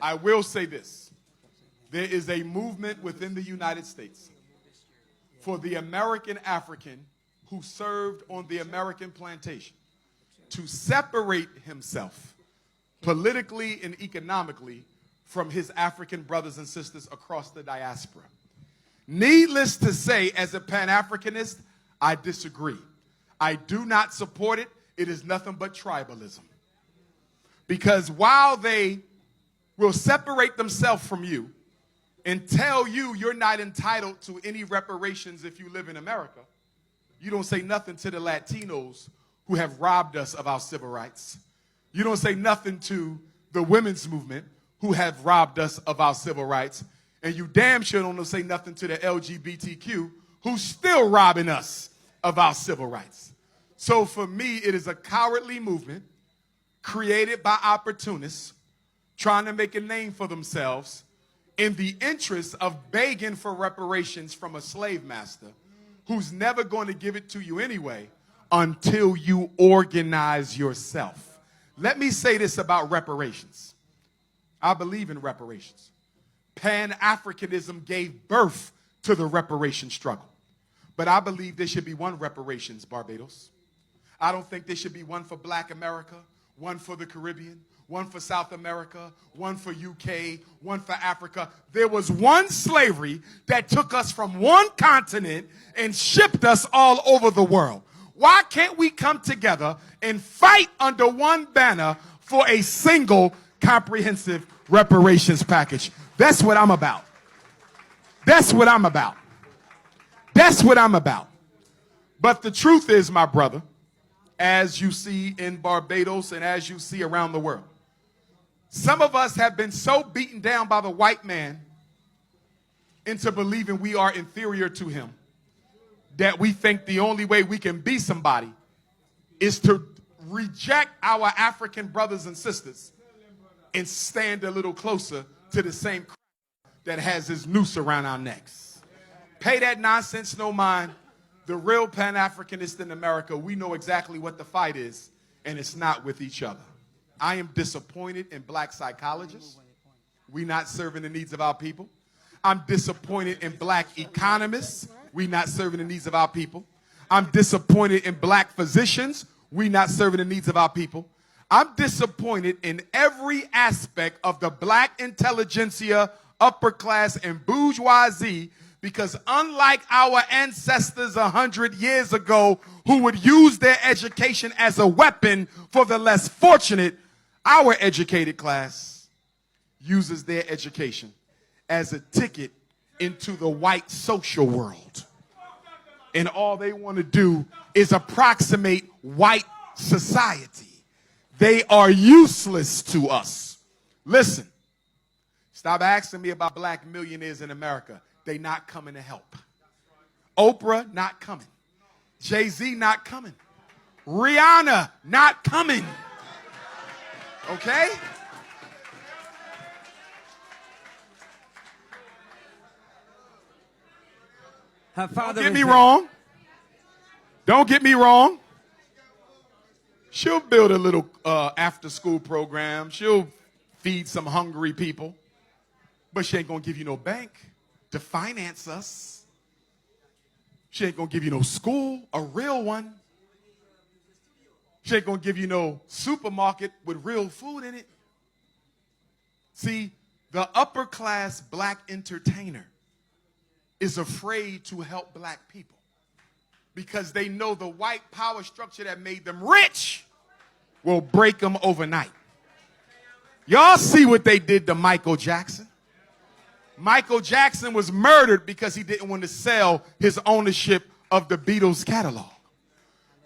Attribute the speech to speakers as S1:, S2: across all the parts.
S1: I will say this. There is a movement within the United States for the American African who served on the American plantation to separate himself politically and economically from his African brothers and sisters across the diaspora. Needless to say, as a Pan-Africanist, I disagree. I do not support it. It is nothing but tribalism. Because while they will separate themselves from you and tell you you're not entitled to any reparations if you live in America, you don't say nothing to the Latinos who have robbed us of our civil rights. You don't say nothing to the women's movement who have robbed us of our civil rights. And you damn sure don't say nothing to the LGBTQ who's still robbing us of our civil rights. So for me, it is a cowardly movement created by opportunists trying to make a name for themselves in the interest of begging for reparations from a slave master who's never going to give it to you anyway until you organize yourself. Let me say this about reparations. I believe in reparations. Pan-Africanism gave birth to the reparation struggle. But I believe there should be one reparations, Barbados. I don't think there should be one for Black America, one for the Caribbean, one for South America, one for UK, one for Africa. There was one slavery that took us from one continent and shipped us all over the world. Why can't we come together and fight under one banner for a single comprehensive reparations package? That's what I'm about. That's what I'm about. That's what I'm about. But the truth is, my brother, as you see in Barbados and as you see around the world, some of us have been so beaten down by the white man into believing we are inferior to him that we think the only way we can be somebody is to reject our African brothers and sisters and stand a little closer to the same that has his noose around our necks. Pay that nonsense no mind. The real Pan-Africanists in America, we know exactly what the fight is, and it's not with each other. I am disappointed in black psychologists. We not serving the needs of our people. I'm disappointed in black economists. We not serving the needs of our people. I'm disappointed in black physicians. We not serving the needs of our people. I'm disappointed in every aspect of the black intelligentsia, upper class, and bourgeoisie, because unlike our ancestors 100 years ago who would use their education as a weapon for the less fortunate, our educated class uses their education as a ticket into the white social world. And all they want to do is approximate white society. They are useless to us. Listen, stop asking me about black millionaires in America. They not coming to help. Oprah not coming. Jay-Z not coming. Rihanna not coming. Okay? Don't get me wrong. Don't get me wrong. She'll build a little after-school program. She'll feed some hungry people. But she ain't going to give you no bank to finance us. She ain't going to give you no school, a real one. She ain't going to give you no supermarket with real food in it. See, the upper class black entertainer is afraid to help black people because they know the white power structure that made them rich will break them overnight. Y'all see what they did to Michael Jackson? Michael Jackson was murdered because he didn't want to sell his ownership of the Beatles catalog.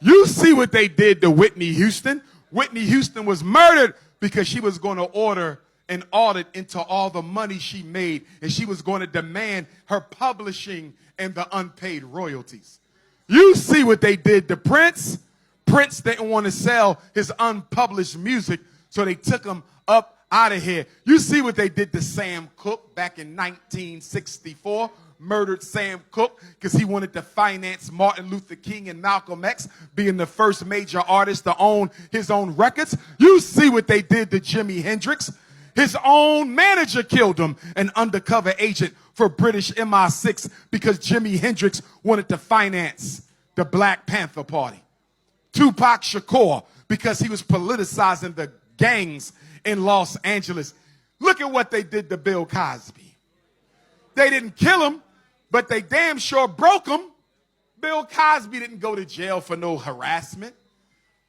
S1: You see what they did to Whitney Houston? Whitney Houston was murdered because she was going to order an audit into all the money she made, and she was going to demand her publishing and the unpaid royalties. You see what they did to Prince? Prince didn't want to sell his unpublished music, so they took him up out of here. You see what they did to Sam Cooke back in 1964? Murdered Sam Cooke because he wanted to finance Martin Luther King and Malcolm X being the first major artist to own his own records. You see what they did to Jimi Hendrix. His own manager killed him, an undercover agent for British MI6, because Jimi Hendrix wanted to finance the Black Panther Party. Tupac Shakur, because he was politicizing the gangs in Los Angeles. Look at what they did to Bill Cosby. They didn't kill him, but they damn sure broke him. Bill Cosby didn't go to jail for no harassment.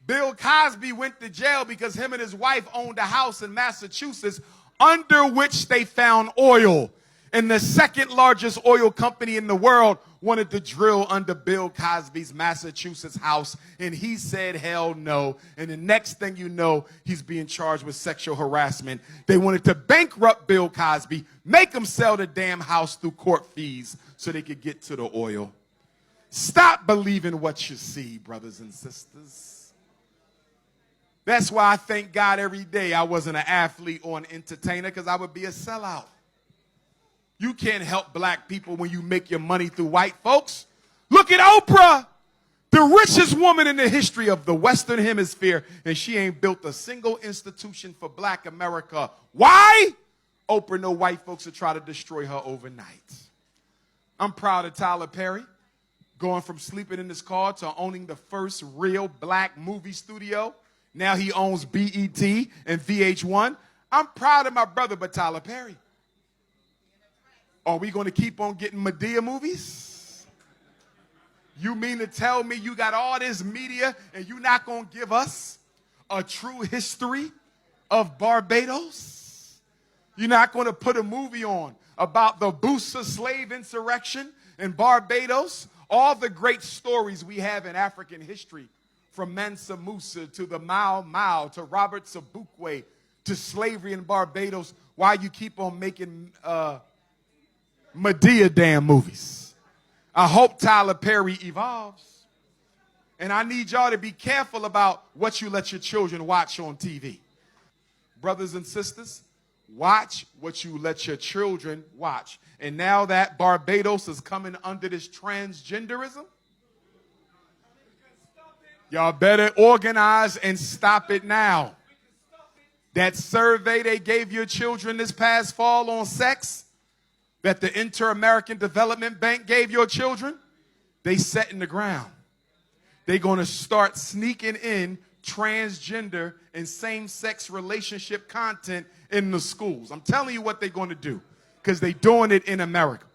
S1: Bill Cosby went to jail because him and his wife owned a house in Massachusetts under which they found oil. And the second largest oil company in the world wanted to drill under Bill Cosby's Massachusetts house, and he said hell no. And the next thing you know, he's being charged with sexual harassment. They wanted to bankrupt Bill Cosby, make him sell the damn house through court fees so they could get to the oil. Stop believing what you see, brothers and sisters. That's why I thank God every day I wasn't an athlete or an entertainer, because I would be a sellout. You can't help black people when you make your money through white folks. Look at Oprah, the richest woman in the history of the Western Hemisphere, and she ain't built a single institution for black America. Why? Oprah know white folks will try to destroy her overnight. I'm proud of Tyler Perry, going from sleeping in his car to owning the first real black movie studio. Now he owns BET and VH1. I'm proud of my brother, but Tyler Perry. Are we going to keep on getting Madea movies? You mean to tell me you got all this media and you're not going to give us a true history of Barbados? You're not going to put a movie on about the Boosa slave insurrection in Barbados? All the great stories we have in African history, from Mansa Musa to the Mau Mau to Robert Sobukwe to slavery in Barbados, why you keep on making Madea damn movies? I hope Tyler Perry evolves. And I need y'all to be careful about what you let your children watch on TV. Brothers and sisters, watch what you let your children watch. And now that Barbados is coming under this transgenderism, y'all better organize and stop it now. That survey they gave your children this past fall on sex, that the Inter-American Development Bank gave your children, they set in the ground. They're going to start sneaking in transgender and same-sex relationship content in the schools. I'm telling you what they're going to do, because they're doing it in America.